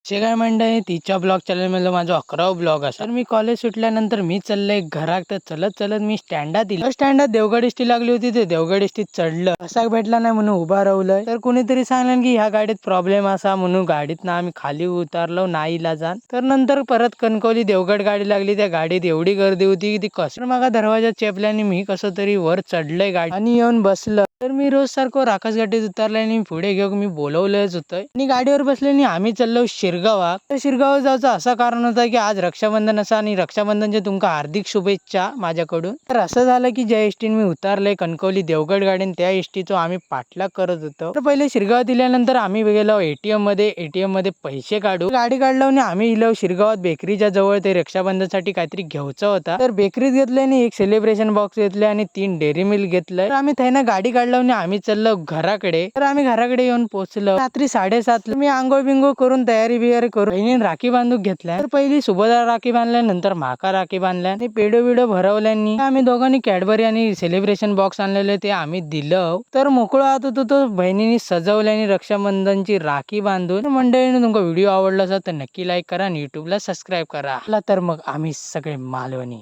कसे काय मंडळी, तिच्या ब्लॉग चॅनलमधलं माझं 11वा ब्लॉग असा. तर मी कॉलेज सुटल्यानंतर मी चाललंय घरात. तर चलत चलत मी स्टँडात दिलं. स्टँडात देवगड एसटी लागली होती. ते देवगड एसटीत चढलं. असा भेटला नाही म्हणून उभा राहिलोय. तर कुणीतरी सांगलं की ह्या गाडीत प्रॉब्लेम असा म्हणून गाडीत आम्ही खाली उतरलो नाईला जाण. तर नंतर परत कणकवली देवगड गाडी लागली. त्या गाडीत एवढी गर्दी होती की ती कसं मग दरवाजा चेपल्याने मी कसं तरी वर चढलंय गाडी आणि येऊन बसलं. तर मी रोज सारखं राकास गाडीत उतरलाय आणि पुढे घेऊन मी बोलवलंच होतं आणि गाडीवर बसले आणि आम्ही चाललो शिरगावा. तर शिरगाव जायचं असं कारण होतं की आज रक्षाबंधन असं आणि रक्षाबंधनचे तुमका हार्दिक शुभेच्छा माझ्याकडून. तर असं झालं की ज्या एसटीन मी उतरले कणकवली देवगड गाडीन त्या एसटीचो आम्ही पाठलाग करत होतो. तर पहिले शिरगाव दिल्यानंतर आम्ही गेलो एटीएम मध्ये पैसे काढू. गाडी काढलो आणि आम्ही इलो शिरगावात बेकरीच्या जवळ. ते रक्षाबंधनसाठी काहीतरी घ्यायचं होता. तर बेकरीत घेतलं आणि एक सेलिब्रेशन बॉक्स घेतले आणि 3 डेअरी मिल्क घेतलंय. तर आम्ही त्यानं गाडी काढलो आणि आम्ही चाललो घराकडे. तर आम्ही घराकडे येऊन पोहोचलो रात्री 7:30. मी आंघोळ बिंगोळ करून तयारी बियारी करून बहिणीने राखी बांधून घेतल्या. तर पहिली सुभद्रा राखी बांधल्या, नंतर माका राखी बांधल्या आणि पेडो बिडो भरवल्यांनी आम्ही दोघांनी कॅडबरी आणि सेलिब्रेशन बॉक्स आणलेले ते आम्ही दिलं. तर मोकळं आत होतो तो बहिणीने सजवल्याने रक्षाबंधनची राखी बांधून. मंडळीने तुमचा व्हिडिओ आवडला असेल तर नक्की लाईक करा आणि युट्यूबला सबस्क्राईब करा. तर मग आम्ही सगळे मालवणी.